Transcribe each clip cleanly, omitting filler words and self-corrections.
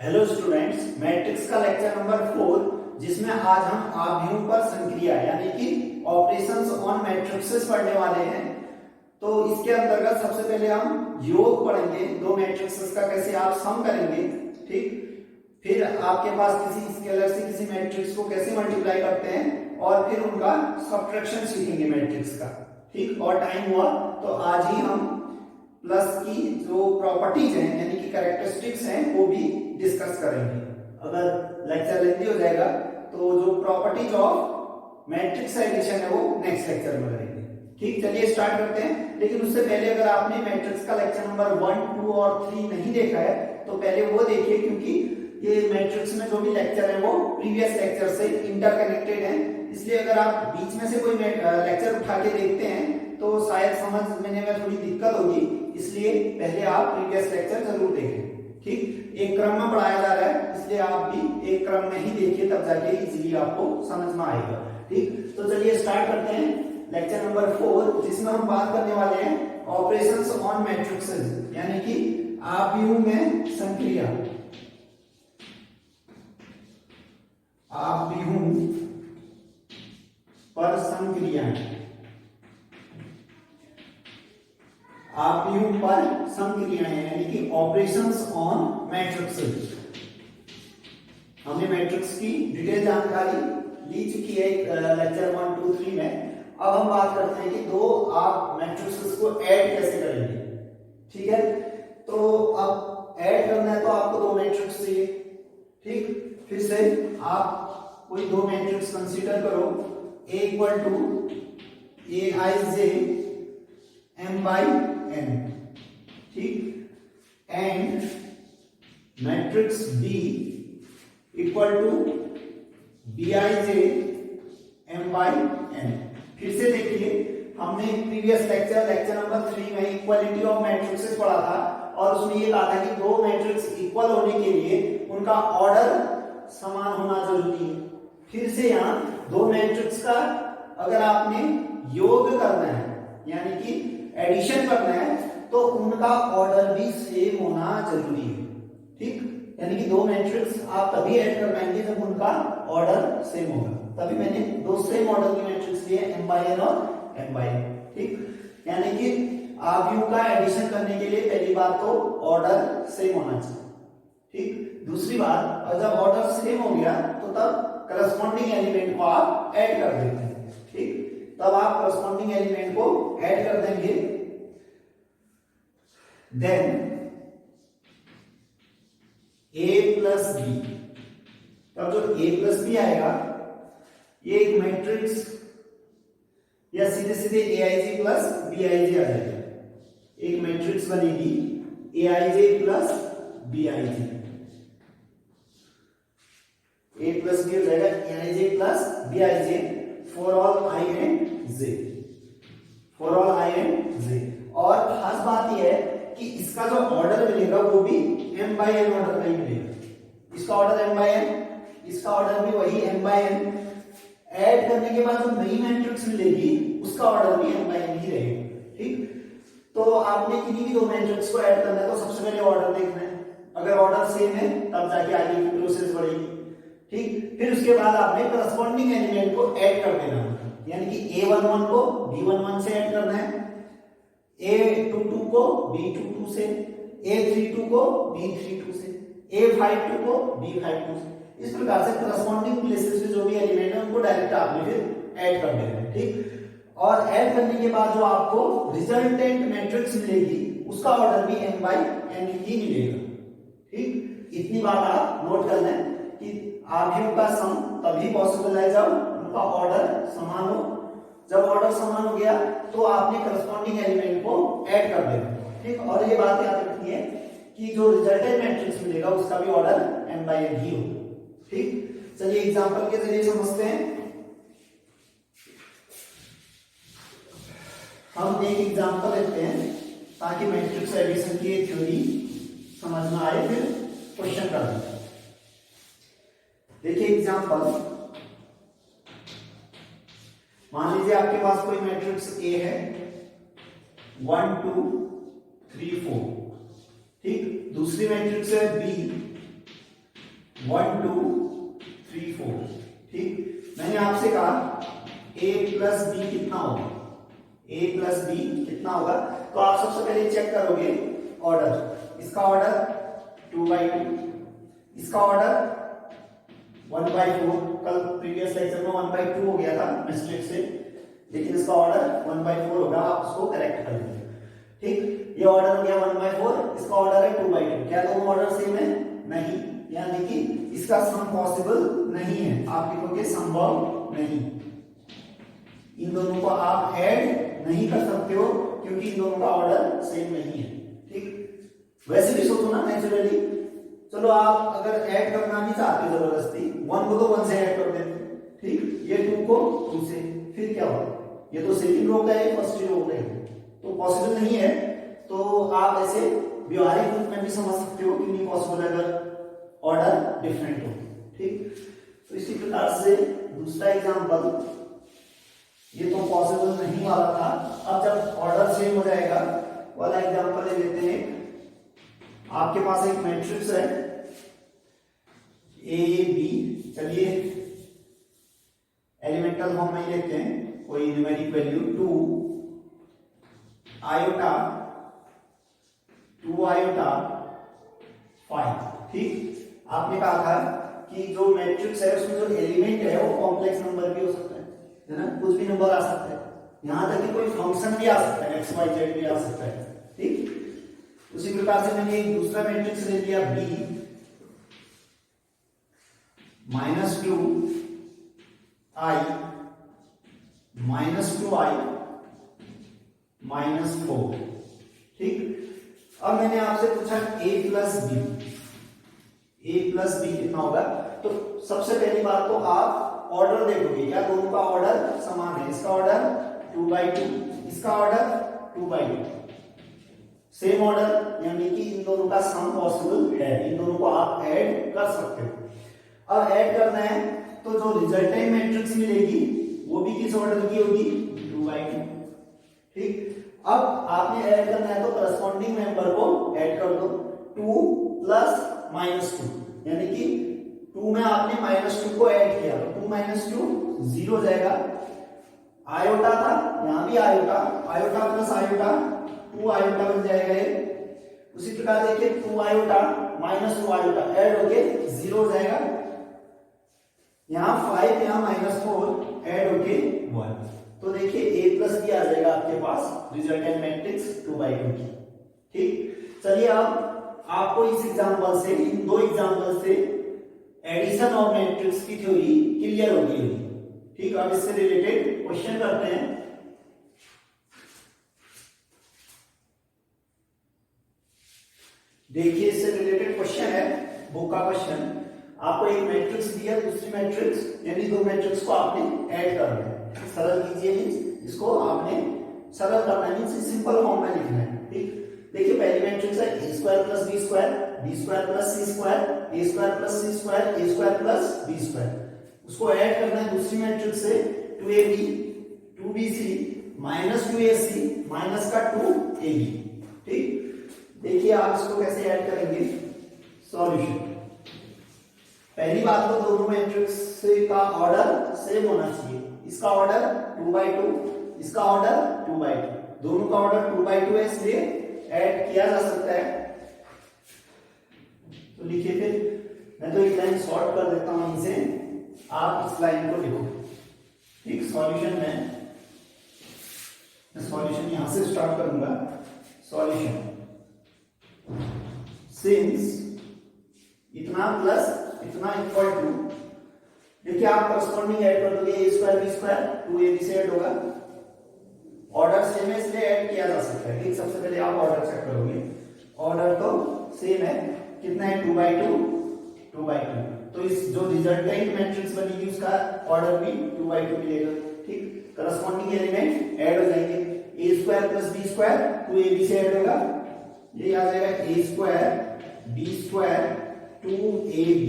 Hello students, matrix का lecture number 4 जिसमें आज हम आव्यूह पर संक्रिया यानी कि ऑपरेशंस ऑन मैट्रिक्सेस पढ़ने वाले हैं। तो इसके अंतर्गत सबसे पहले हम योग पढ़ेंगे, दो मैट्रिक्सेस का कैसे आप सम करेंगे, ठीक। फिर आपके पास किसी स्केलर से किसी मैट्रिक्स को कैसे मल्टीप्लाई करते हैं और फिर उनका सब्ट्रैक्शन सीखेंगे मैट्रिक्स का, ठीक। और टाइम हुआ तो आज ही हम प्लस की जो प्रॉपर्टीज हैं यानी कि कैरेक्टरिस्टिक्स हैं वो भी डिस्कस करेंगे। अगर लेक्चर लेंदी हो जाएगा तो जो प्रॉपर्टीज ऑफ मैट्रिक्स एडिशन है वो नेक्स्ट लेक्चर में करेंगे, ठीक। चलिए स्टार्ट करते हैं। लेकिन उससे पहले अगर आपने मैट्रिक्स का लेक्चर नंबर 1, 2 और 3 नहीं देखा है तो पहले वो देखिए, क्योंकि ये मैट्रिक्स में जो भी लेक्चर है वो प्रीवियस लेक्चर से इंटरकनेक्टेड है। इसलिए अगर आप बीच में से कोई लेक्चर उठा के देखते हैं तो शायद समझने में थोड़ी दिक्कत होगी, इसलिए पहले आप प्रीवियस लेक्चर जरूर देखें, ठीक। एक क्रम में पढ़ाया जा रहा है इसलिए आप भी एक क्रम में ही देखिए, तब जाके इजीली आपको समझ में आएगा, ठीक। तो चलिए स्टार्ट करते हैं लेक्चर नंबर 4 जिसमें हम बात करने वाले हैं ऑपरेशंस ऑन मैट्रिक्सेस यानी कि आव्यूह में संक्रिया। आव्यूह पर संक्रियाएं, आव्यूह पर संक्रियाएं यानी कि ऑपरेशंस ऑन मैट्रिक्सेस। हमने मैट्रिक्स की डिटेल जानकारी ली चुकी है लेक्चर 1, 2, 3 में। अब हम बात करते हैं कि दो आप मैट्रिक्सेस को ऐड कैसे करेंगे, ठीक है। तो अब ऐड करना है तो आपको दो मैट्रिक्स चाहिए, ठीक। फिर से आप कोई दो मैट्रिक्स कंसीडर करो, A equal to Aij m by n, ठीक। And matrix B equal to Bij m by n। फिर से देखिए, हमने प्रीवियस लेक्चर नंबर 3 में इक्वालिटी ऑफ मैट्रिक्सेस पढ़ा था और उसमें ये कहा था कि दो मैट्रिक्स इक्वल होने के लिए उनका ऑर्डर समान होना जरूरी है। फिर से यहाँ दो मैट्रिक्स का अगर आपने योग करना है यानी कि एडिशन करना है तो उनका ऑर्डर भी सेम होना जरूरी है, ठीक। यानी कि दो मैट्रिक्स आप तभी ऐड कर पाएंगे जब उनका ऑर्डर सेम होगा। तभी मैंने दो सेम ऑर्डर की मैट्रिक्स लिए m by n और m by n, ठीक। यानी कि आव्यूह का एडिशन करने के लिए पहली बात तो ऑर्डर सेम होना चाहिए, ठीक। दूसरी बात, जब ऑर्डर सेम हो गया तो तब करस्पॉन्डिंग एलिमेंट को आप ऐड कर देते हैं, ठीक। तब आप करस्पॉन्डिंग एलिमेंट को ऐड कर देंगे। देन a प्लस बी, तब जो a प्लस बी आएगा ये एक मैट्रिक्स या सीधे सीधे aij प्लस bij आ जाएगा। एक मैट्रिक्स बनेगी aij plus bij, a plus B हो जाएगा aij plus bij for all i and j, for all i and j। और खास बात यह है कि इसका जो ऑर्डर मिलेगा वो भी m by n ऑर्डर का ही मिलेगा। इसका ऑर्डर m by n, इसका ऑर्डर भी वही m by n। ऐड करने के बाद जो नई मैट्रिक्स मिलेगी उसका ऑर्डर भी m by n ही रहेगा, ठीक। तो आपने किन्हीं भी दो मैट्रिक्स को ऐड करना है तो सबसे पहले ऑर्डर देखना है। अगर ऑर्डर सेम है तब जाके आगे की प्रोसेस बढ़ेगी, ठीक। फिर उसके बाद आपने करस्पॉन्डिंग एलिमेंट को ऐड कर देना यानी कि a11 को b11 से ऐड करना है, a22 को b22 से, a32 को b32 से, a52 को b52 से। इस प्रकार से करस्पॉन्डिंग प्लेसेस पे जो भी एलिमेंट है उनको डायरेक्ट आपने फिर ऐड कर देना है, ठीक। और ऐड करने के बाद जो आपको रिजल्टेंट मैट्रिक्स मिलेगी उसका ऑर्डर भी m by n ही मिलेगा, ठीक। इतनी बात आप नोट करना है कि आव्यूह का सम तभी पॉसिबल है जब उनका ऑर्डर समान हो। जब ऑर्डर समान हो गया तो आपने करस्पॉन्डिंग एलिमेंट को ऐड कर देना, ठीक। और ये बात याद रखनी है कि जो रिजल्टेंट मैट्रिक्स मिलेगा उसका भी ऑर्डर m by n ही हो, ठीक। चलिए एग्जांपल के जरिए समझते हैं। हम एक एग्जांपल लेते हैं ताकि मैट्रिक्स एडिशन की थ्योरी समझ में आए, फिर क्वेश्चन कर दें। देखिए एग्जांपल, मान लीजिए आपके पास कोई मैट्रिक्स A है 1, 2, 3, 4, ठीक। दूसरी मैट्रिक्स है B 1 2 3 4। ठीक, मैंने आपसे कहा a प्लस बी कितना होगा, a प्लस बी कितना होगा, तो आप सबसे पहले चेक करोगे ऑर्डर, इसका ऑर्डर 2/2, इसका ऑर्डर 1/4, कल प्रीवियस लेक्चर में 1/2 हो गया था मिस्टेक से, लेकिन इसका ऑर्डर 1/4 होगा, आप उसको करेक्ट कर लेंगे। ठीक, ये ऑर्डर हो गया 1/4, इसका ऑर्डर है 2/2। क्या दोनों ऑर्डर सेम है? नहीं, यानी कि इसका सम पॉसिबल नहीं है, आप लिखोगे संभव नहीं। इन दोनों को आप ऐड नहीं कर सकते हो क्योंकि इन दोनों का ऑर्डर सेम नहीं है। ठीक, वैसे भी सोचो ना नेचुरली, चलो आप अगर ऐड करना नहीं चाहते जबरदस्ती, 1 को तो 1 से ऐड कर देते, ठीक, ये 2 को 2 से, फिर क्या होगा, ये तो सेकंड रो का है, फर्स्ट रो का है, तो पॉसिबल नहीं है। तो आप ऐसे व्यवहारिक रूप में भी समझ सकते हो कि नहीं पॉसिबल अगर ऑर्डर डिफरेंट हो। ठीक, तो इसी प्रकार से दूसरा एग्जांपल, ये तो पॉसिबल नहीं वाला था, अब जब ऑर्डर सेम हो जाएगा वाला एग्जांपल ले लेते हैं। आपके पास एक मैट्रिक्स है ए बी, चलिए एलिमेंटल फॉर्म में लेते हैं, कोई न्यूमेरिक वैल्यू 2 आयोटा 2 आयोटा 5। ठीक, आपने कहा था कि जो मैट्रिक्स है उसमें जो एलिमेंट है वो कॉम्प्लेक्स नंबर भी हो सकता है ना, कुछ भी नंबर आ सकता है, यहां तक कि कोई फंक्शन भी आ सकता है, एक्स वाई जेड भी आ सकता है। ठीक, उसी प्रकार से मैंने एक दूसरा मैट्रिक्स ले लिया बी -2 i -2i -4। ठीक, अब मैंने आपसे पूछा a प्लस बी कितना होगा, तो सबसे पहली बात तो आप ऑर्डर देखोगे, क्या दोनों का ऑर्डर समान है, इसका ऑर्डर 2/2, इसका ऑर्डर 2/2, सेम ऑर्डर, यानी कि इन दोनों का सम पॉसिबल है, इन दोनों को आप ऐड कर सकते हो। अब ऐड करना है तो जो रिजल्टेंट मैट्रिक्स मिलेगी वो भी किस ऑर्डर की होगी, 2/2। ठीक, अब आपने ऐड करना है तो करस्पॉन्डिंग मेंबर को ऐड कर दो, 2 प्लस -2, यानी कि 2 में आपने -2 को ऐड किया तो 2 - 2 0 जाएगा, आयोटा था यहां भी iota, iota plus iota 2 iota बन जाएगा ये। उसी प्रकार देखिए 2 आयोटा -2 आयोटा ऐड होके 0 हो जाएगा, यहां 5 यहां -4 ऐड होके 1, तो देखिए a प्लस बी आ जाएगा आपके पास रिजल्टेंट मैट्रिक्स 2/2 की। ठीक, चलिए अब आपको इस एग्जांपल से, इन दो एग्जांपल से एडिशन ऑफ मैट्रिक्स की थ्योरी क्लियर हो गई होगी। ठीक, अब इससे रिलेटेड क्वेश्चन करते हैं। देखिए इससे रिलेटेड क्वेश्चन है, बुक का क्वेश्चन, आपको एक मैट्रिक्स दिया, दूसरी मैट्रिक्स, यानी दो मैट्रिक्स को आपने ऐड करना है, सरल कीजिए, मींस इसको आपने सरल करना है, मींस सिंपल फॉर्म में लिखना है। ठीक, देखिए पहली मैट्रिक्स है a square plus b square, b square plus c square, a square plus c square, a square plus b square, उसको ऐड करना है दूसरी मैट्रिक्स से 2ab 2bc -2ac माइनस का 2ab। ठीक, देखिए आप इसको कैसे ऐड करेंगे, सॉल्यूशन, पहली बात तो दोनों मैट्रिक्स का ऑर्डर सेम होना चाहिए, इसका ऑर्डर 2/2, इसका ऑर्डर 2/2, दोनों का ऑर्डर 2/2 है, इसलिए ऐड किया जा सकता है। तो लिखिए, फिर मैं तो एक लाइन शॉर्ट कर देता हूं इसे, आप इस लाइन को लिखो। ठीक, सॉल्यूशन में सॉल्यूशन यहां से स्टार्ट करूंगा, सॉल्यूशन सिंस इतना प्लस इतना इक्वल टू, देखिए आप करस्पॉन्डिंग ऐड कर दोगे, a square b square 2ab से ऐड होगा, ऑर्डर सेम है इसलिए ऐड किया जा सकता है। ठीक, सबसे पहले आप ऑर्डर चेक करोगे, ऑर्डर तो सेम है, कितना है 2/2, तो इस जो रिजल्टेंट मैट्रिक्स बनेगी उसका ऑर्डर भी 2/2 मिलेगा। ठीक, करस्पॉन्डिंग एलिमेंट ऐड हो जाएंगे, a square plus b square 2ab से ऐड होगा, ये आ जाएगा a square b square 2ab।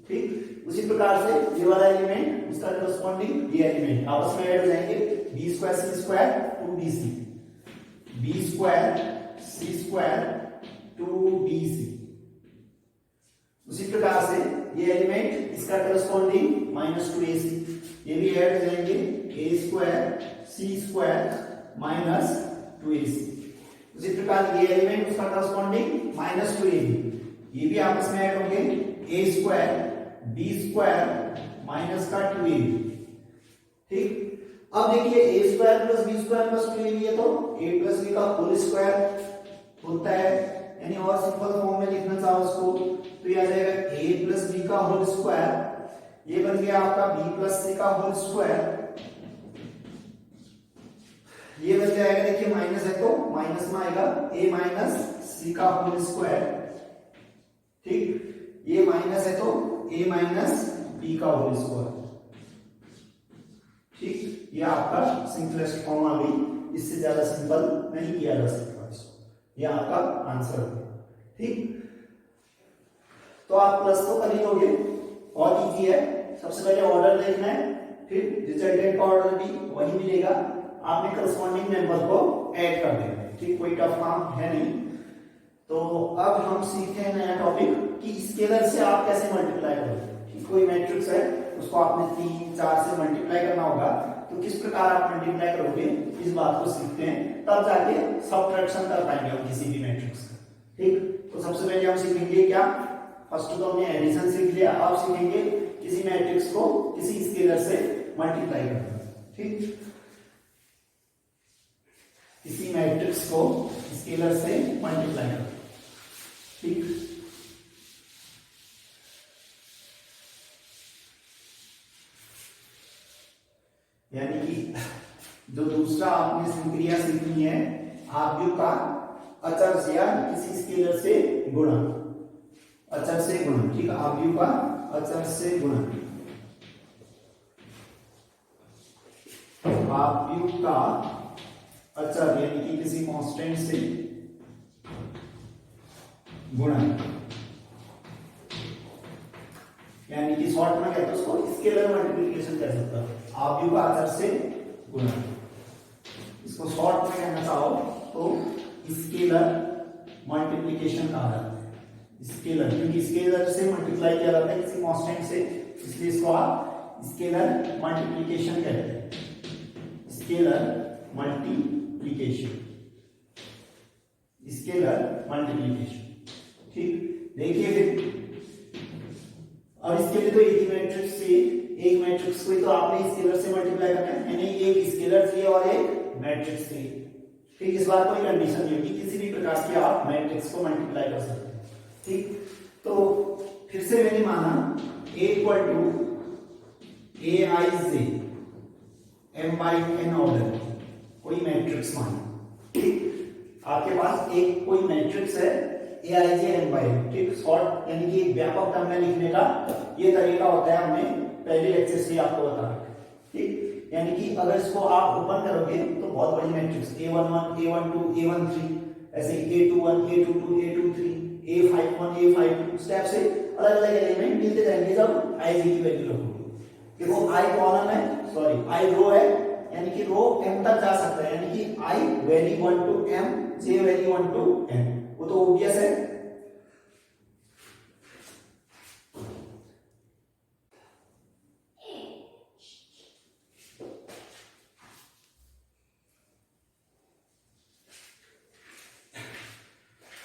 ठीक, उसी प्रकार से ये वाला एलिमेंट उसका करस्पॉन्डिंग ये एलिमेंट आपस में ऐड हो जाएंगे, b square c square 2bc, b square c square 2bc। उसी प्रकार से ये एलिमेंट इसका करस्पॉन्डिंग -2ac, ये भी ऐड हो जाएंगे a² c² -2ac। उसी प्रकार ये एलिमेंट उसका करस्पॉन्डिंग -2ab, ये भी आपस में ऐड होंगे a² b² -2ab। ठीक, अब देखिए a² + b² + 2ab है तो a + b का होल स्क्वायर होता है, यानी और सिंपल फॉर्म में लिखना चाहो उसको तो ये आ जाएगा a + b का होल स्क्वायर, ये बन गया आपका b + c का होल स्क्वायर, ये बन जाएगा देखिए माइनस है तो माइनस में आएगा a - c का होल स्क्वायर। ठीक, ये माइनस है तो a - b का होल स्क्वायर। ठीक, ये आपका सिंपलेस्ट फॉर्म आ गई, इससे ज्यादा सिंपल नहीं किया जा सकता इसको, ये आपका आंसर है। ठीक, तो आप प्लस तो कर ही लोगे, और इजी है। सबसे पहले ऑर्डर देखना है, फिर रिजल्टेंट का ऑर्डर भी वही मिलेगा, आपने करस्पॉन्डिंग नंबर को ऐड कर देना है। ठीक, कोई टफ काम है नहीं। तो अब हम सीखते हैं नया टॉपिक कि स्केलर से आप कैसे मल्टीप्लाई करोगे। ठीक, कोई मैट्रिक्स है उसको आपने 3, 4 से मल्टीप्लाई करना होगा, तो किस प्रकार आप मल्टीप्लाई करोगे इस बात को सीखते हैं, तब जाके सबट्रैक्शन कर पाएंगे हम किसी भी मैट्रिक्स का। ठीक, तो सबसे पहले हम सीखेंगे क्या, फर्स्ट तो हमने एडिशन सीख लिया, अब सीखेंगे किसी मैट्रिक्स को किसी स्केलर से मल्टीप्लाई करना। ठीक, किसी मैट्रिक्स को स्केलर से मल्टीप्लाई करना। ठीक, यानी कि जो दूसरा आपने संक्रिया सीखनी है, आव्यूह का अचर से या किसी स्केलर से गुणा, अचर से गुणा। ठीक, आव्यूह का अचर से गुणा, आव्यूह का अचर यानी कि किसी कांस्टेंट से गुणा, यानी कि शॉर्ट में कहते हैं उसको स्केलर मल्टीप्लिकेशन कह सकते हैं, आव्यूह का अचर से गुणा। इसको शॉर्ट में कहना चाहो तो स्केलर मल्टीप्लिकेशन कहा जाता है। स्केलर, क्योंकि स्केलर से मल्टीप्लाई किया जाता है किसी कांस्टेंट से, इसलिए इसको आप स्केलर मल्टीप्लिकेशन कहते हैं। Scalar multiplication, scalar multiplication. ठीक, देखिए फिर, और इसके लिए तो एक ही मैट्रिक्स से, एक मैट्रिक्स को तो आपने स्केलर से मल्टीप्लाई करना है, यानी एक स्केलर चाहिए और एक मैट्रिक्स चाहिए। ठीक, इस बार कोई कंडीशन नहीं होगी, किसी भी प्रकार की आप मैट्रिक्स को मल्टीप्लाई कर सकते हैं। ठीक, तो फिर से मैंने माना a = aij m/n ऑर्डर कोई मैट्रिक्स माना। ठीक, आपके पास एक कोई मैट्रिक्स है aij m/n। ठीक, शॉर्ट यानी कि एक व्यापक टर्म में लिखने का ये तरीका होता है, हमने पहले लेक्चर से आपको बताया। ठीक, यानी कि अगर इसको आप ओपन करोगे तो बहुत बड़ी मैट्रिक्स a11 a12 a13 ऐसे a21 a22 a23 a51 a52 step से अलग अलग एलिमेंट मिलते जाएंगे जब i की वैल्यू रखोगे। देखो i कॉलम है, सॉरी i रो है, यानी कि रो m तक जा सकता है, यानी कि i value 1 to m j value 1 to n, वो तो ऑब्वियस है।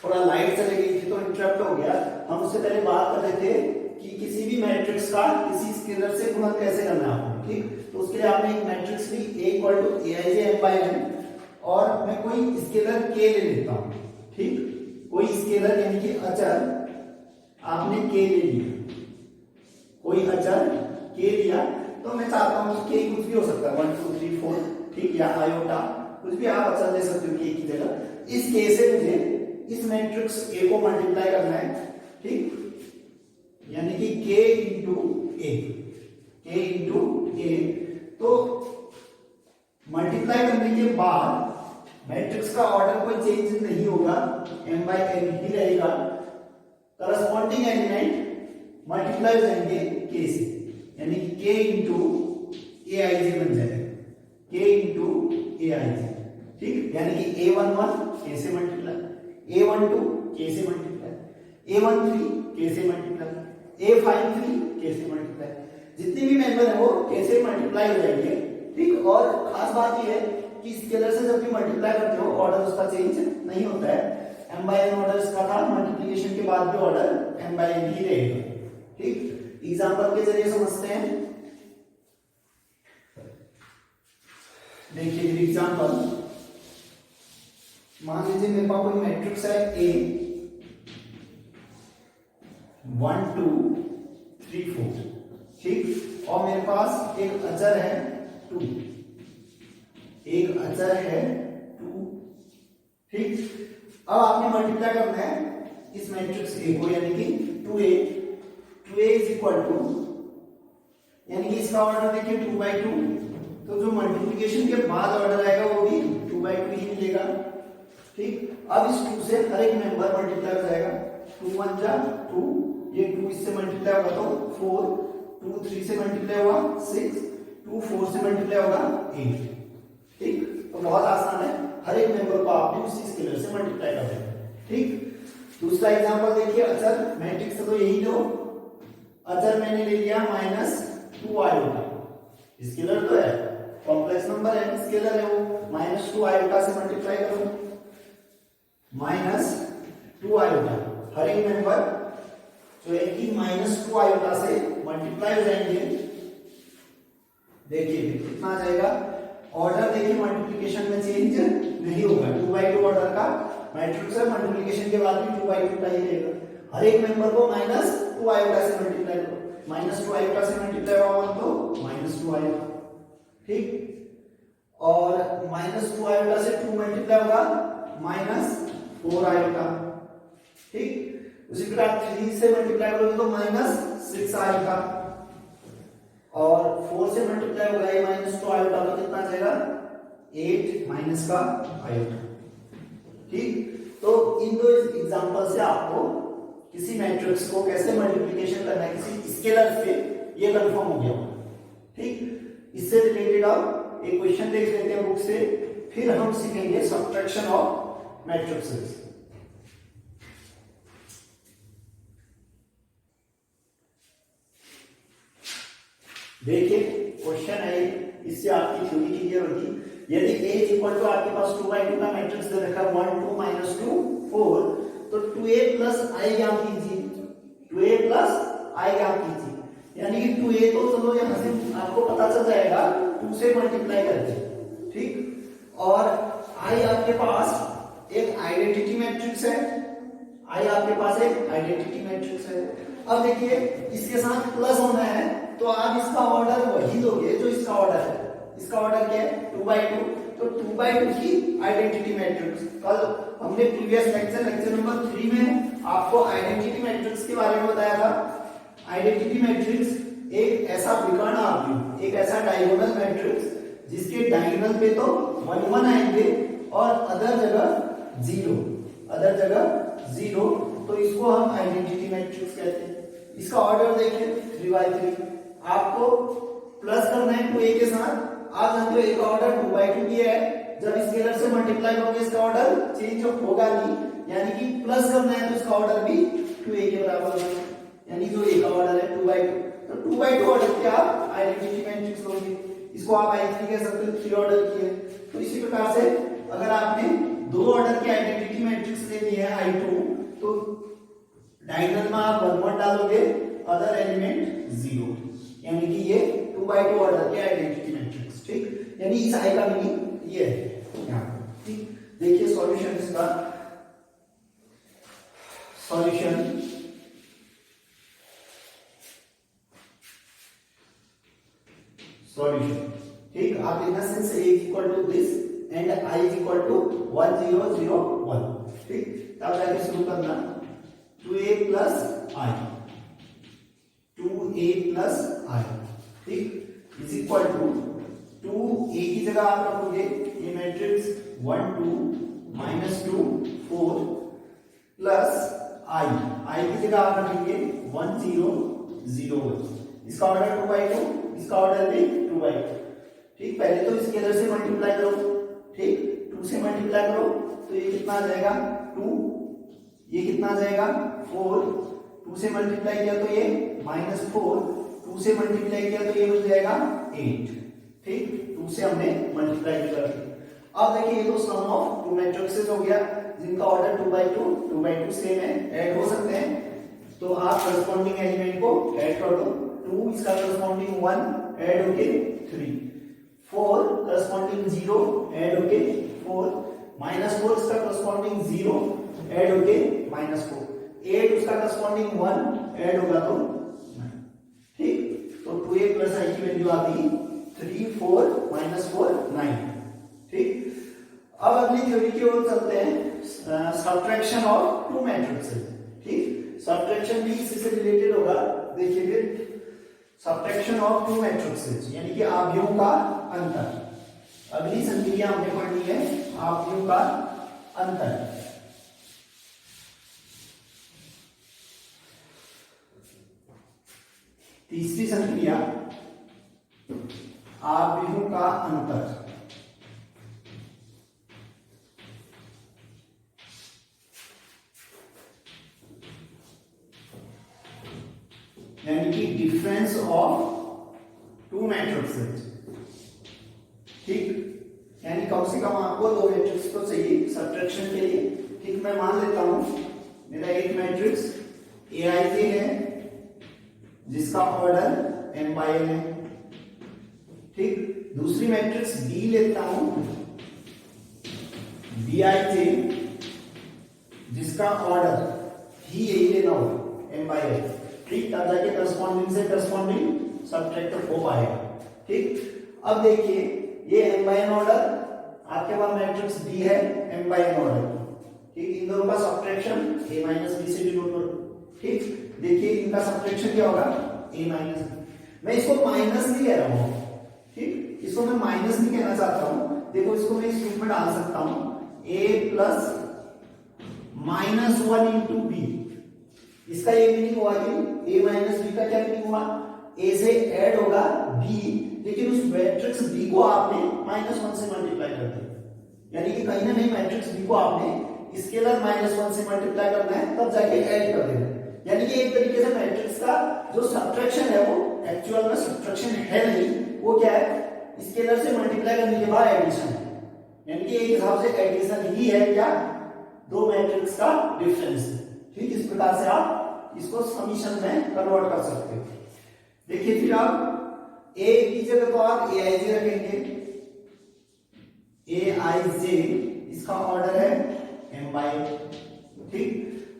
थोड़ा लाइट चली गई थी तो इंटरप्ट हो गया। हम उससे पहले बात कर रहे थे कि किसी भी मैट्रिक्स का किसी स्केलर से गुणा कैसे करना है आपको। ठीक, तो उसके लिए आपने एक matrix Lee a = aij m/n और मैं कोई स्केलर k ले लेता हूं। ठीक, कोई स्केलर यानी कि अचर आपने k ले लिया, कोई अचर k लिया, तो मैं चाहता हूं कि k कुछ भी हो सकता है 1 2 3 4। ठीक, या आयोटा कुछ भी आप अचर ले सकते हो k की जगह। इस k से मुझे इस मैट्रिक्स A को मल्टीप्लाई करना है। ठीक, यानी कि k into a, तो मल्टीप्लाई करने के बाद मैट्रिक्स का ऑर्डर कोई चेंज नहीं होगा, m/n ही रहेगा। करस्पॉन्डिंग एलिमेंट मल्टीप्लाई हो जाएंगे k से, यानी कि k into aij बन जाएगा, k into aij। ठीक, यानी कि a11 k से मल्टीप्लाई, a12 k से मल्टीप्लाई, a13 k से multiply, a five three k से मल्टीप्लाई, जितने भी मेंबर है वो k से मल्टीप्लाई हो जाएंगे, ठीक। और खास बात ये है कि स्केलर से जब भी मल्टीप्लाई करते हो ऑर्डर उसका चेंज नहीं होता है, m by n ऑर्डर इसका था, मल्टीप्लिकेशन के बाद भी ऑर्डर m by n ही रहेगा, ठीक। एग्जांपल के जरिए समझते हैं, देखिए एग्जांपल, मान लीजिए मेरे पास कोई मैट्रिक्स है A 1 2 3 4, ठीक। और मेरे पास एक अचर है 2, एक अचर है 2, ठीक। अब आपने मल्टीप्लाई करना है इस मैट्रिक्स A को, यानी कि 2A इज इक्वल टू, यानी कि इसका ऑर्डर देखिए 2 by 2, तो जो मल्टीप्लिकेशन के बाद ऑर्डर आएगा वो भी 2 by 2 ही मिलेगा, ठीक। अब इस 2 से हर एक मेंबर मल्टीप्लाई हो जाएगा, 2 1 जा 2, ये 2 इससे मल्टीप्लाई होगा तो 4, 2 3 से मल्टीप्लाई होगा 6, 2 4 से मल्टीप्लाई होगा 8, ठीक। तो बहुत आसान है, हर एक मेंबर को आपने उसी स्केलर से मल्टीप्लाई कर देना, ठीक। दूसरा एग्जांपल देखिए, अचर मैट्रिक्स तो यही लो, अचर मैंने ले लिया -2 आयोटा, स्केलर तो है, कॉम्प्लेक्स नंबर है, स्केलर है वो, -2 आयोटा से मल्टीप्लाई करो, -2 आयोटा, हर एक मेंबर जो है कि -2 आयोटा से मल्टीप्लाई हो जाएंगे, देखिए कितना आ जाएगा, ऑर्डर देखिए मल्टीप्लिकेशन में चेंज नहीं होगा, 2 by 2 ऑर्डर का मैट्रिक्स है, मल्टीप्लिकेशन के बाद भी 2 by 2 का ही रहेगा, हर एक मेंबर को -2 आयोटा से मल्टीप्लाई करो, -2 आयोटा से मल्टीप्लाई होगा तो -2 आयोटा, ठीक। और -2 आयोटा से 2 मल्टीप्लाई होगा -4 आयोटा, ठीक। उसी प्रकार 3 से मल्टीप्लाई करोगे तो -6 आयोटा, और 4 से मल्टीप्लाई होगा ये -2 आयोटा, तो कितना आ जाएगा 8 माइनस का आयोटा, ठीक। तो इन दो एग्जांपल से आपको किसी मैट्रिक्स को कैसे मल्टीप्लिकेशन करना है किसी स्केलर से, ये कंफर्म हो गया, ठीक। इससे रिलेटेड आप एक क्वेश्चन देख लेते हैं बुक से, फिर हम सीखेंगे सब्ट्रैक्शन ऑफ मैट्रिक्सेस। देखिए क्वेश्चन है, इससे आपकी थ्योरी क्लियर होगी। यदि A इज इक्वल टू आपके पास 2 by 2 का मैट्रिक्स दे रखा है 1 2 -2 4, तो 2A प्लस I ज्ञात कीजिए, 2A प्लस I ज्ञात कीजिए, यानी कि 2A तो चलो यहां से आपको पता चल जाएगा 2 से मल्टीप्लाई करके, ठीक। और I आपके पास एक आइडेंटिटी मैट्रिक्स है, I आपके पास एक आइडेंटिटी मैट्रिक्स है। अब देखिए इसके साथ प्लस होना है तो आप इसका ऑर्डर वही दोगे जो इसका ऑर्डर है, इसका ऑर्डर क्या है 2 by 2, तो 2 by 2 की आइडेंटिटी मैट्रिक्स, कल हमने प्रीवियस लेक्चर नंबर 3 में आपको आइडेंटिटी मैट्रिक्स के बारे में बताया था। आइडेंटिटी मैट्रिक्स एक ऐसा विकर्ण आव्यूह, एक ऐसा डायगोनल मैट्रिक्स जिसके डायगोनल पे तो 1 1 आएंगे और अदर जगह 0, अदर जगह 0, तो इसको हम आइडेंटिटी मैट्रिक्स कहते हैं। इसका ऑर्डर देखिए 3 by 3, आपको प्लस करना है 2A के साथ, आप जानते हो एक ऑर्डर 2 by 2 किया है, जब स्केलर से मल्टीप्लाई करोगे इसका ऑर्डर चेंज होगा नहीं, यानी कि प्लस करना है तो इसका ऑर्डर भी 2A के बराबर होगा, यानी जो A का ऑर्डर है 2 by 2, तो 2 by 2 ऑर्डर के आप आइडेंटिटी मैट्रिक्स लोगे, इसको आप I3 कह सकते हो, 3 ऑर्डर की है। तो इसी प्रकार से अगर आपने 2 ऑर्डर की आइडेंटिटी मैट्रिक्स लेनी है I2, तो डायगोनल में आप 1 1 डालोगे, अदर एलिमेंट 0, यानी कि ये 2 by 2 ऑर्डर की आइडेंटिटी मैट्रिक्स, ठीक। यानी इस I का मीनिंग ये है यहाँ, ठीक। देखिए सॉल्यूशन इसका, सॉल्यूशन ठीक। आप लिखना since A is equal to this and I is equal to 1 0 0 1, ठीक। तब जाके शुरू करना 2A plus I, 2A plus I, ठीक, इज इक्वल टू 2A की जगह आप रखोगे ये मैट्रिक्स 1 2 -2 4 प्लस I की जगह आप रखेंगे 1 0 0 1, इसका ऑर्डर 2 by 2, इसका ऑर्डर भी 2 by 2, ठीक। पहले तो स्केलर से मल्टीप्लाई करो, ठीक, 2 से मल्टीप्लाई करो तो ये कितना आ जाएगा 2, ये कितना आ जाएगा 4, 2 से मल्टीप्लाई किया तो ये -4, 2 से मल्टीप्लाई किया तो ये बन जाएगा 8। ठीक, 2 से हमने मल्टीप्लाई कर दिया। अब देखिए ये तो सम ऑफ टू मैट्रिक्सेस हो गया जिनका ऑर्डर 2 by 2 सेम है, ऐड हो सकते हैं। तो आप करस्पॉन्डिंग एलिमेंट को ऐड कर दो। 2 इसका करस्पॉन्डिंग 1 ऐड होके 3, 4 करस्पॉन्डिंग 0 ऐड होके 4, -4 इसका करस्पॉन्डिंग 0 ऐड होके -4, 8 उसका करस्पॉन्डिंग 1 ऐड होगा तो 9। ठीक, तो 2a प्लस i की वैल्यू आ गई 3, 4 -4 9। ठीक, अब अगली थ्योरी की ओर चलते हैं, सब्ट्रैक्शन ऑफ टू मैट्रिक्सेस। ठीक, सब्ट्रैक्शन भी इसी से रिलेटेड होगा। देखिए फिर सब्ट्रैक्शन ऑफ टू मैट्रिक्सेस यानी कि आव्यूहों का अंतर। अगली संक्रिया हमने पढ़नी है आव्यूहों का अंतर। तीसरी संक्रिया आव्यूहों का अंतर। यानी कि डिफरेंस ऑफ टू मैट्रिक्सेस। ठीक, यानी कम से कम आपको 2 मैट्रिक्स तो चाहिए सब्ट्रैक्शन के लिए। ठीक, मैं मान लेता हूं मेरा एक मैट्रिक्स Aij है जिसका ऑर्डर m/n है। ठीक, दूसरी मैट्रिक्स B लेता हूं Bij जिसका ऑर्डर ही यही लेना होगा m/n। ठीक, तब जाके करस्पॉन्डिंग से करस्पॉन्डिंग सब्ट्रैक्ट हो पाएगा। ठीक, अब देखिए ये m/n ऑर्डर, आपके पास मैट्रिक्स B है m/n ऑर्डर। ठीक, इन दोनों का सब्ट्रैक्शन a - b से डिनोट करो। ठीक, देखिए इनका सब्ट्रैक्शन क्या होगा a - b। मैं इसको माइनस नहीं कह रहा हूं। ठीक, इसको मैं माइनस नहीं कहना चाहता हूं। देखो इसको मैं इस रूप में डाल सकता हूं a + -1 × b। इसका ये मीनिंग हुआ कि a - b का क्या मीनिंग हुआ, a से ऐड होगा b, लेकिन उस मैट्रिक्स b को आपने -1 से मल्टीप्लाई कर दिया। यानी कि कहीं ना कहीं मैट्रिक्स b को आपने स्केलर -1 से मल्टीप्लाई करना है, तब जाके ऐड कर देना। यानी कि एक तरीके से मैट्रिक्स का जो सब्ट्रैक्शन है वो एक्चुअल में सब्ट्रैक्शन है नहीं, वो क्या है, स्केलर से मल्टीप्लाई करने के बाद एडिशन है। यानी कि एक हिसाब से एडिशन ही है क्या, दो मैट्रिक्स का डिफरेंस। ठीक, इस प्रकार से आप इसको समीशन में कन्वर्ट कर सकते हो। देखिए फिर आप a की जगह तो आप aij रखेंगे। aij इसका ऑर्डर है m/n। ठीक,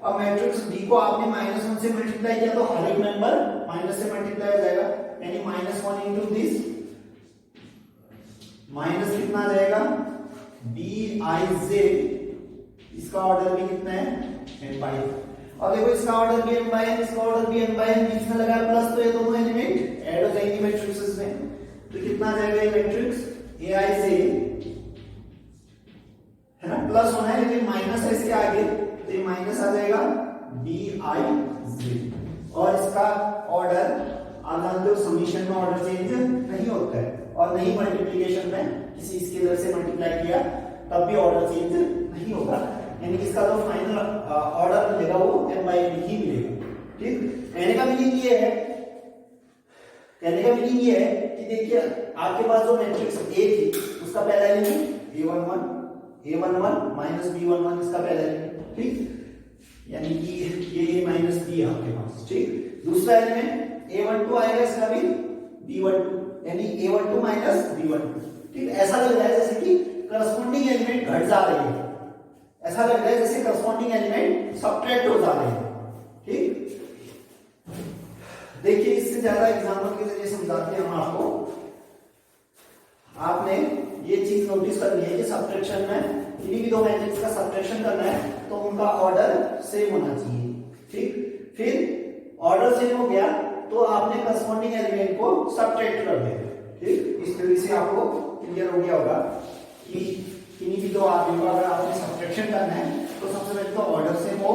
अब मैट्रिक्स b को आपने -1 से मल्टीप्लाई किया तो हर एक मेंबर माइनस से मल्टीप्लाई हो जाएगा, यानी -1 × दिस माइनस कितना आ जाएगा bij, इसका ऑर्डर भी कितना है m/n। और देखो इसका ऑर्डर भी m/n, इसका ऑर्डर भी m/n, बीच में लगा प्लस, तो ये दोनों एलिमेंट ऐड हो जाएंगे मैट्रिक्सेस में। तो कितना आ जाएगा ये मैट्रिक्स aij है ना, प्लस होना है लेकिन माइनस है इसके आगे, तो ये माइनस आ जाएगा bij। और इसका ऑर्डर आप जानते हो समीशन में ऑर्डर चेंज नहीं होता है, और नहीं मल्टीप्लिकेशन में किसी स्केलर से मल्टीप्लाई किया तब भी ऑर्डर चेंज नहीं होगा। यानी कि इसका जो फाइनल ऑर्डर मिलेगा वो m/n ही मिलेगा। ठीक, कहने का मीनिंग ये है, कहने का मीनिंग ये है कि देखिए आपके पास जो मैट्रिक्स A थी उसका पहला एलिमेंट a11 b11 इसका पहला एलिमेंट। ठीक, यानी कि ये a - b है आपके पास। ठीक, दूसरा एलिमेंट a12 आएगा, इसका भी b12, यानी a12 - b12। ठीक, ऐसा लग रहा है जैसे कि करस्पॉन्डिंग एलिमेंट घट जा रहे हैं, ऐसा लग रहा है जैसे करस्पॉन्डिंग एलिमेंट सब्ट्रैक्ट हो जा रहे हैं। ठीक, देखिए इससे ज्यादा एग्जांपल के जरिए समझाते हैं हम आपको। आपने ये चीज नोटिस करनी है कि सब्ट्रैक्शन में किन्हीं भी दो मैट्रिक्स का सब्ट्रैक्शन करना है तो उनका ऑर्डर सेम होना चाहिए। ठीक, फिर ऑर्डर सेम हो गया तो आपने करस्पॉन्डिंग एलिमेंट को सब्ट्रैक्ट कर देना। ठीक, इस तरीके से आपको क्लियर हो गया होगा कि किन्हीं भी दो आव्यूहों का अगर आपने सब्ट्रैक्शन करना है तो सबसे पहले तो ऑर्डर सेम हो,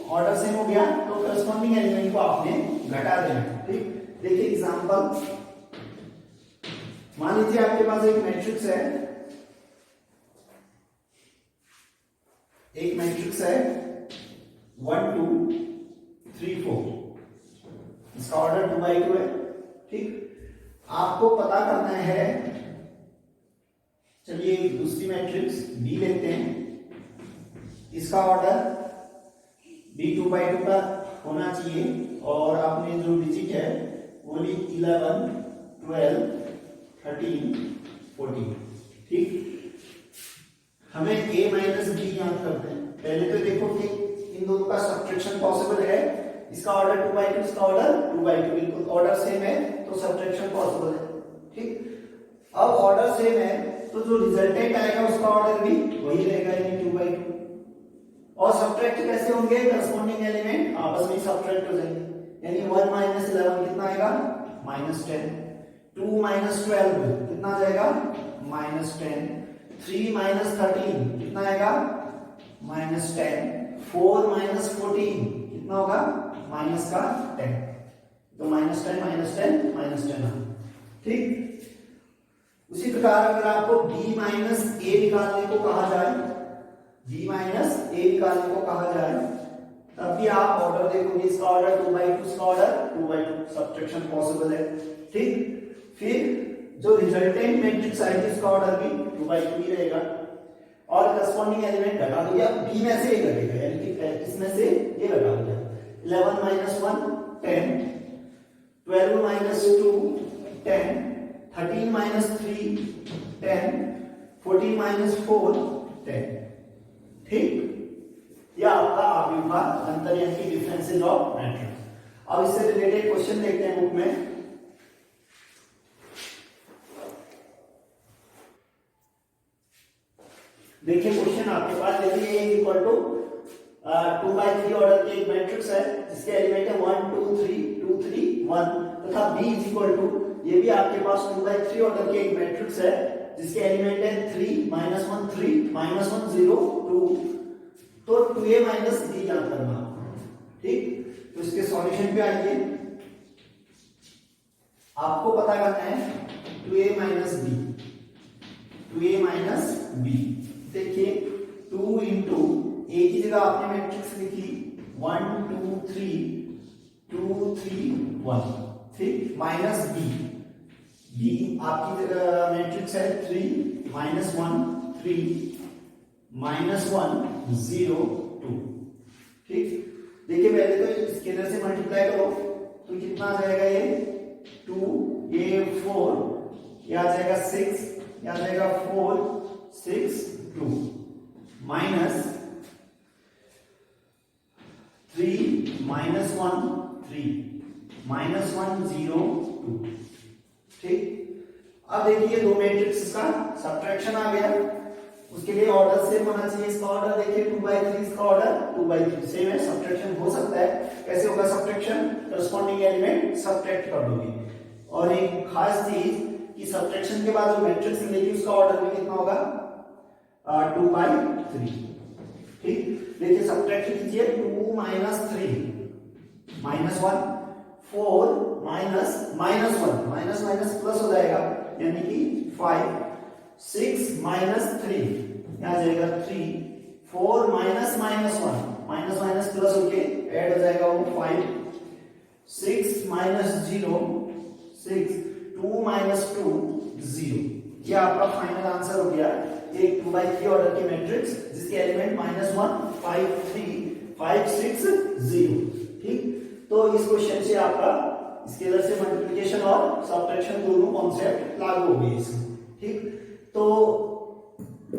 ऑर्डर सेम हो गया तो करस्पॉन्डिंग एलिमेंट को आपने घटा देना। ठीक, देखिए एग्जांपल, मान लीजिए आपके पास एक मैट्रिक्स है, एक मैट्रिक्स है 1 2 3 4, इसका ऑर्डर 2 by 2 है। ठीक, आपको पता करना है, चलिए दूसरी मैट्रिक्स बी लेते हैं, इसका ऑर्डर भी 2 by 2 का होना चाहिए और आपने जो डिजिट है वो ली 11 12 13 14। ठीक, हमें a माइनस बी याद करते हैं। पहले तो देखो कि इन दोनों का सब्ट्रैक्शन पॉसिबल है, इसका ऑर्डर 2 by 2, इसका ऑर्डर 2 by 2, बिल्कुल ऑर्डर सेम है तो सब्ट्रैक्शन पॉसिबल है। ठीक, अब ऑर्डर सेम है तो जो रिजल्टेंट आएगा उसका ऑर्डर भी वही रहेगा, यानी 2 by 2। और सब्ट्रैक्ट कैसे होंगे, करस्पॉन्डिंग एलिमेंट आपस में सब्ट्रैक्ट हो जाएंगे, यानी 1 माइनस 11 कितना आएगा, -10, 2 माइनस 12 कितना आ जाएगा, -10, 3 माइनस 13 कितना आएगा, -10, 4 माइनस 14 कितना होगा, -10, तो -10 ठीक। उसी प्रकार अगर आपको b माइनस a निकालने को कहा जाए, b माइनस a निकालने को कहा जाए, तब भी आप ऑर्डर देखोगे, इसका ऑर्डर 2 by 2, इसका ऑर्डर 2 by 2, सब्ट्रैक्शन पॉसिबल है। ठीक, फिर जो रिजल्टेंट मैट्रिक्स आएगी उसका ऑर्डर भी 2 by 2 ही रहेगा और करस्पॉन्डिंग एलिमेंट घटा दोगे आप, b में से ये घटेगा, यानी कि इसमें से ये घटा दोगे। 11 माइनस 1 10, 12 माइनस 2 10, 13 माइनस 3 10, 14 माइनस 4 10। ठीक, यह आपका आविर्भाव अंतर यानी कि डिफरेंसेस ऑफ मैट्रिक्स। अब इससे रिलेटेड क्वेश्चन देखते हैं बुक में। देखिए क्वेश्चन आपके पास, यदि a equal to 2 by 3 order के एक मैट्रिक्स है जिसके एलिमेंट है 1 2 3 2 3 1, तथा b इज इक्वल टू, ये भी आपके पास 2 by 3 ऑर्डर के एक मैट्रिक्स है जिसके एलिमेंट है 3 -1 3 -1 0 2, तो 2a माइनस b ज्ञात करना। ठीक, तो इसके सॉल्यूशन पे आइए, आपको पता करना है 2a minus b, 2a minus b। देखिए 2 इंटू a की जगह आपने मैट्रिक्स लिखी 1 2 3 2 3 1, ठीक, माइनस b, b आपकी मैट्रिक्स है 3 -1 3 -1 0 2। ठीक, देखिए पहले तो स्केलर से मल्टीप्लाई करो तो कितना आ जाएगा, ये 2 ये 4, ये आ जाएगा 6, ये आ जाएगा 4 6 2, माइनस 3 -1 3 -1 0 2। ठीक, अब देखिए दो मैट्रिक्स का सब्ट्रैक्शन आ गया, उसके लिए ऑर्डर सेम होना चाहिए। इसका ऑर्डर देखिए 2 by 3, इसका ऑर्डर 2 by 3 सेम है, सब्ट्रैक्शन हो सकता है। कैसे होगा सब्ट्रैक्शन, करस्पॉन्डिंग एलिमेंट सब्ट्रैक्ट कर दोगे। और एक खास चीज कि सब्ट्रैक्शन के बाद जो मैट्रिक्स मिलेगी उसका ऑर्डर भी कितना होगा, 2 by 3। ठीक, देखिए सब्ट्रैक्ट कीजिए, 2 minus 3 -1 4 minus -1 minus minus plus हो जाएगा, यानी कि 5 6 माइनस 3 यहाँ जाएगा 3 4 माइनस -1 माइनस माइनस प्लस होके ऐड हो जाएगा वो 5 6 माइनस 0 6 2 माइनस 2 0। ये आपका फाइनल आंसर हो गया, एक 2 by 3 ऑर्डर की मैट्रिक्स जिसके एलिमेंट -1 5 3 5 6 0। ठीक, तो इस क्वेश्चन से आपका स्केलर से मल्टीप्लिकेशन और सब्ट्रैक्शन दोनों कॉन्सेप्ट लागू हो गए इसमें। ठीक, तो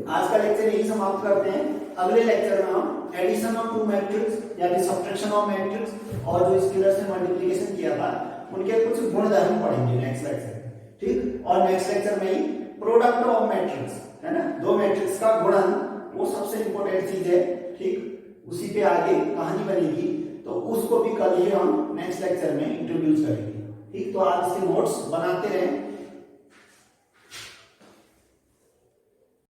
आज का लेक्चर यही समाप्त करते हैं। अगले लेक्चर में हम एडिशन ऑफ टू मैट्रिक्स या फिर सब्ट्रैक्शन ऑफ मैट्रिक्स और जो स्केलर से मल्टीप्लिकेशन किया था उनके कुछ गुणधर्म पढ़ेंगे नेक्स्ट लेक्चर में। ठीक, और नेक्स्ट लेक्चर में ही प्रोडक्ट ऑफ मैट्रिक्स है ना, दो मैट्रिक्स का गुणन, वो सबसे इंपॉर्टेंट चीज है। ठीक, उसी पे आगे कहानी बनेगी, तो उसको भी कल ही हम नेक्स्ट लेक्चर में इंट्रोड्यूस करेंगे। ठीक, तो आप इसके नोट्स बनाते रहें।